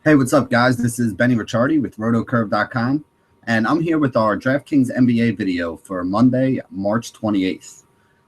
Hey, what's up, guys? This is Benny Ricciardi with RotoCurve.com, and I'm here with our DraftKings NBA video for Monday, March 28th.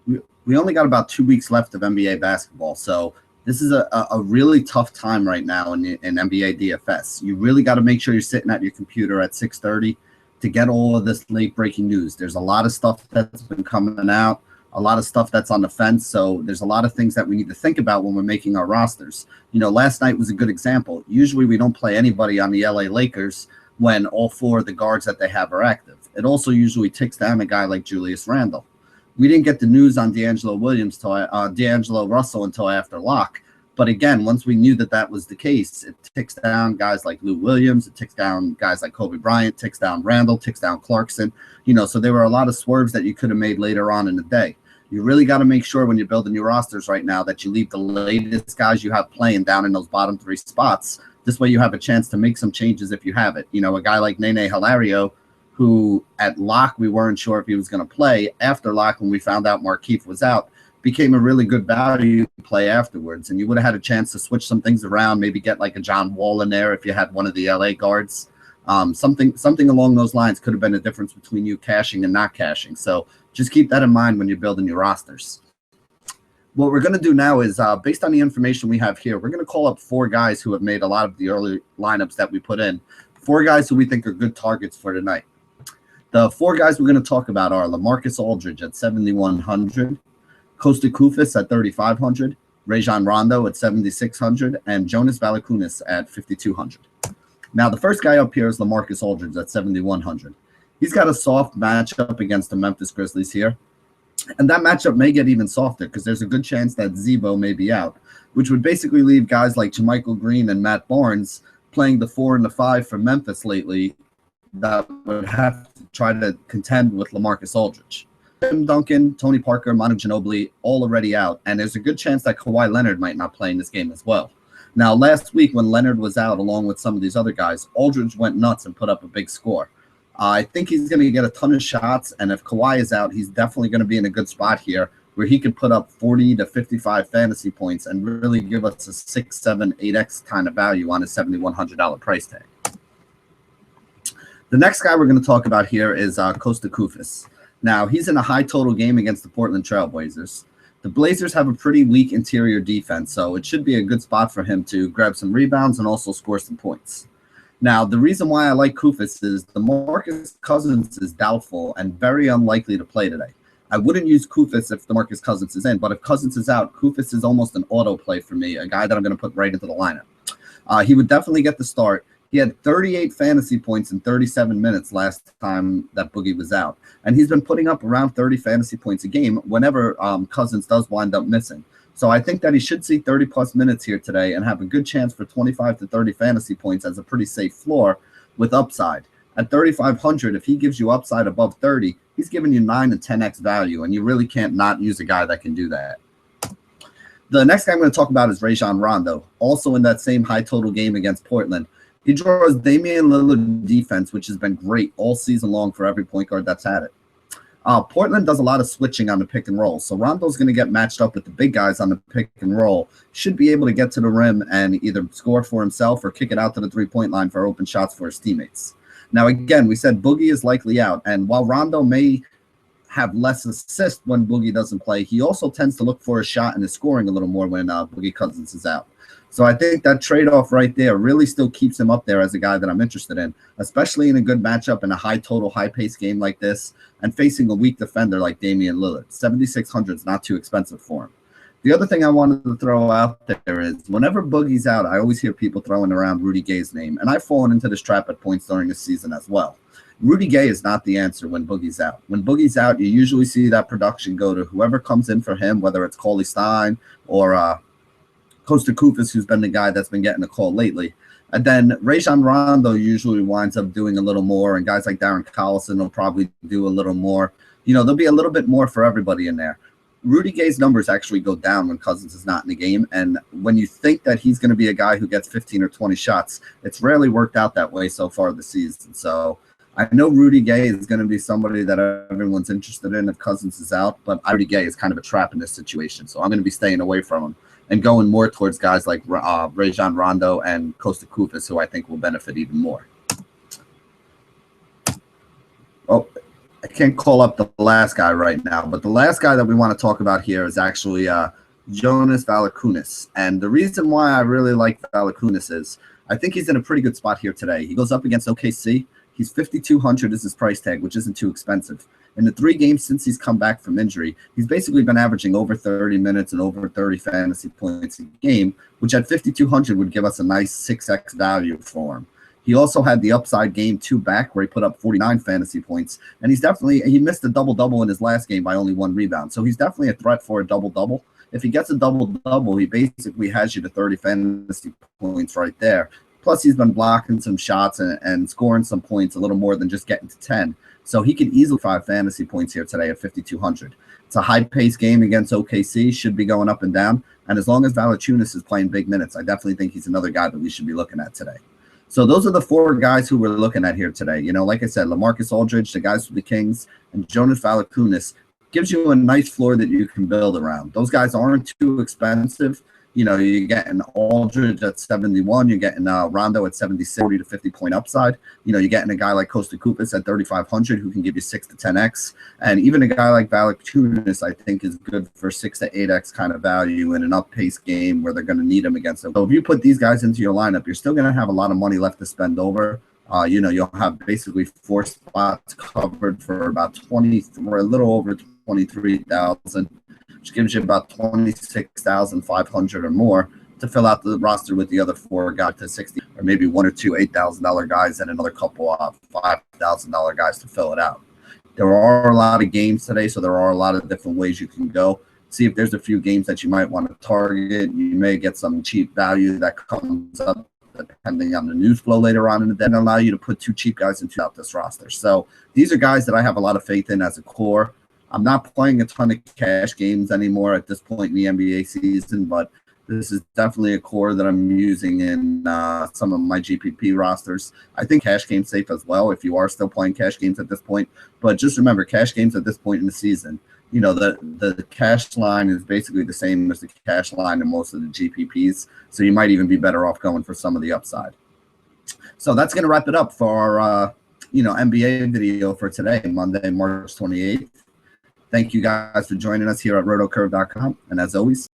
We only got about 2 weeks left of NBA basketball, so this is a really tough time right now in NBA DFS. You really got to make sure you're sitting at your computer at 6:30 to get all of this late breaking news. There's a lot of stuff that's been coming out, a lot of stuff that's on the fence, so there's a lot of things that we need to think about when we're making our rosters. Last night was a good example. Usually we don't play anybody on the LA Lakers when all four of the guards that they have are active. It also usually ticks down a guy like Julius Randle. We didn't get the news on D'Angelo Russell until after lock. But again, once we knew that that was the case, it ticks down guys like Lou Williams, it ticks down guys like Kobe Bryant, ticks down Randall, ticks down Clarkson. So there were a lot of swerves that you could have made later on in the day. You really got to make sure when you're building your rosters right now that you leave the latest guys you have playing down in those bottom three spots. This way you have a chance to make some changes if you have it. A guy like Nene Hilario, who at lock we weren't sure if he was going to play. After lock, when we found out Markieff was out, became a really good value play afterwards. And you would have had a chance to switch some things around, maybe get like a John Wall in there if you had one of the LA guards. Something along those lines could have been a difference between you cashing and not cashing. So just keep that in mind when you're building your rosters. What we're going to do now is, based on the information we have here, we're going to call up four guys who have made a lot of the early lineups that we put in. Four guys who we think are good targets for tonight. The four guys we're going to talk about are LaMarcus Aldridge at 7,100, Kosta Koufos at 3,500, Rajon Rondo at 7,600, and Jonas Valanciunas at 5,200. Now, the first guy up here is LaMarcus Aldridge at 7,100. He's got a soft matchup against the Memphis Grizzlies here. And that matchup may get even softer because there's a good chance that Zebo may be out, which would basically leave guys like JaMychal Green and Matt Barnes playing the 4 and the 5 for Memphis lately that would have to try to contend with LaMarcus Aldridge. Tim Duncan, Tony Parker, Manu Ginobili, all already out. And there's a good chance that Kawhi Leonard might not play in this game as well. Now, last week when Leonard was out along with some of these other guys, Aldridge went nuts and put up a big score. I think he's going to get a ton of shots, and if Kawhi is out, he's definitely going to be in a good spot here where he could put up 40 to 55 fantasy points and really give us a 6, 7, 8x kind of value on a $7,100 price tag. The next guy we're going to talk about here is Kosta Koufos. Now, he's in a high total game against the Portland Trail Blazers. The Blazers have a pretty weak interior defense, so it should be a good spot for him to grab some rebounds and also score some points. Now, the reason why I like Koufos is DeMarcus Cousins is doubtful and very unlikely to play today. I wouldn't use Koufos if DeMarcus Cousins is in, but if Cousins is out, Koufos is almost an auto play for me, a guy that I'm going to put right into the lineup. He would definitely get the start. He had 38 fantasy points in 37 minutes last time that Boogie was out. And he's been putting up around 30 fantasy points a game whenever Cousins does wind up missing. So I think that he should see 30-plus minutes here today and have a good chance for 25 to 30 fantasy points as a pretty safe floor with upside. At 3,500, if he gives you upside above 30, he's giving you 9 and 10x value, and you really can't not use a guy that can do that. The next guy I'm going to talk about is Rajon Rondo, also in that same high total game against Portland. He draws Damian Lillard defense, which has been great all season long for every point guard that's had it. Portland does a lot of switching on the pick and roll, so Rondo's going to get matched up with the big guys on the pick and roll. Should be able to get to the rim and either score for himself or kick it out to the three-point line for open shots for his teammates. Now, again, we said Boogie is likely out, and while Rondo may have less assists when Boogie doesn't play, he also tends to look for a shot and is scoring a little more when Boogie Cousins is out. So I think that trade-off right there really still keeps him up there as a guy that I'm interested in, especially in a good matchup in a high-total, high-paced game like this and facing a weak defender like Damian Lillard. 7,600 is not too expensive for him. The other thing I wanted to throw out there is whenever Boogie's out, I always hear people throwing around Rudy Gay's name, and I've fallen into this trap at points during the season as well. Rudy Gay is not the answer when Boogie's out. When Boogie's out, you usually see that production go to whoever comes in for him, whether it's Cauley Stein or Kosta Koufos, who's been the guy that's been getting the call lately. And then Rajon Rondo usually winds up doing a little more, and guys like Darren Collison will probably do a little more. There'll be a little bit more for everybody in there. Rudy Gay's numbers actually go down when Cousins is not in the game, and when you think that he's going to be a guy who gets 15 or 20 shots, it's rarely worked out that way so far this season. So I know Rudy Gay is going to be somebody that everyone's interested in if Cousins is out, but Rudy Gay is kind of a trap in this situation, so I'm going to be staying away from him. and going more towards guys like Rajon Rondo and Kosta Koufos, who I think will benefit even more. Oh, I can't call up the last guy right now, but the last guy that we want to talk about here is actually Jonas Valanciunas. And the reason why I really like Valanciunas is I think he's in a pretty good spot here today. He goes up against OKC. He's 5,200 is his price tag, which isn't too expensive. In the 3 games since he's come back from injury, he's basically been averaging over 30 minutes and over 30 fantasy points a game, which at 5,200 would give us a nice 6x value for him. He also had the upside game 2 back where he put up 49 fantasy points, and he missed a double-double in his last game by only 1 rebound. So he's definitely a threat for a double-double. If he gets a double-double, he basically has you to 30 fantasy points right there. Plus, he's been blocking some shots and scoring some points a little more than just getting to 10. So he could easily 5 fantasy points here today at 5,200. It's a high-paced game against OKC, should be going up and down. And as long as Valanciunas is playing big minutes, I definitely think he's another guy that we should be looking at today. So those are the 4 guys who we're looking at here today. You know, like I said, LaMarcus Aldridge, the guys from the Kings, and Jonas Valanciunas gives you a nice floor that you can build around. Those guys aren't too expensive. You know, you're getting Aldridge at 71, you're getting Rondo at 76, 40 to 50 point upside. You know, you're getting a guy like Kosta Koufos at 3,500 who can give you 6 to 10x. And even a guy like Valanciunas, I think, is good for 6 to 8x kind of value in an up-paced game where they're going to need him against them. So if you put these guys into your lineup, you're still going to have a lot of money left to spend over. You know, you'll have basically 4 spots covered for about 20, or a little over 23,000. Which gives you about 26,500 or more to fill out the roster with the other 4 guys to 60, or maybe 1 or 2 $8,000 guys and another couple of $5,000 guys to fill it out. There are a lot of games today, so there are a lot of different ways you can go. See if there's a few games that you might want to target. You may get some cheap value that comes up depending on the news flow later on in the day, and allow you to put 2 cheap guys into this roster. So these are guys that I have a lot of faith in as a core. I'm not playing a ton of cash games anymore at this point in the NBA season, but this is definitely a core that I'm using in some of my GPP rosters. I think cash game's safe as well if you are still playing cash games at this point. But just remember, cash games at this point in the season, you know, the cash line is basically the same as the cash line in most of the GPPs. So you might even be better off going for some of the upside. So that's going to wrap it up for our NBA video for today, Monday, March 28th. Thank you guys for joining us here at rotocurve.com. And as always,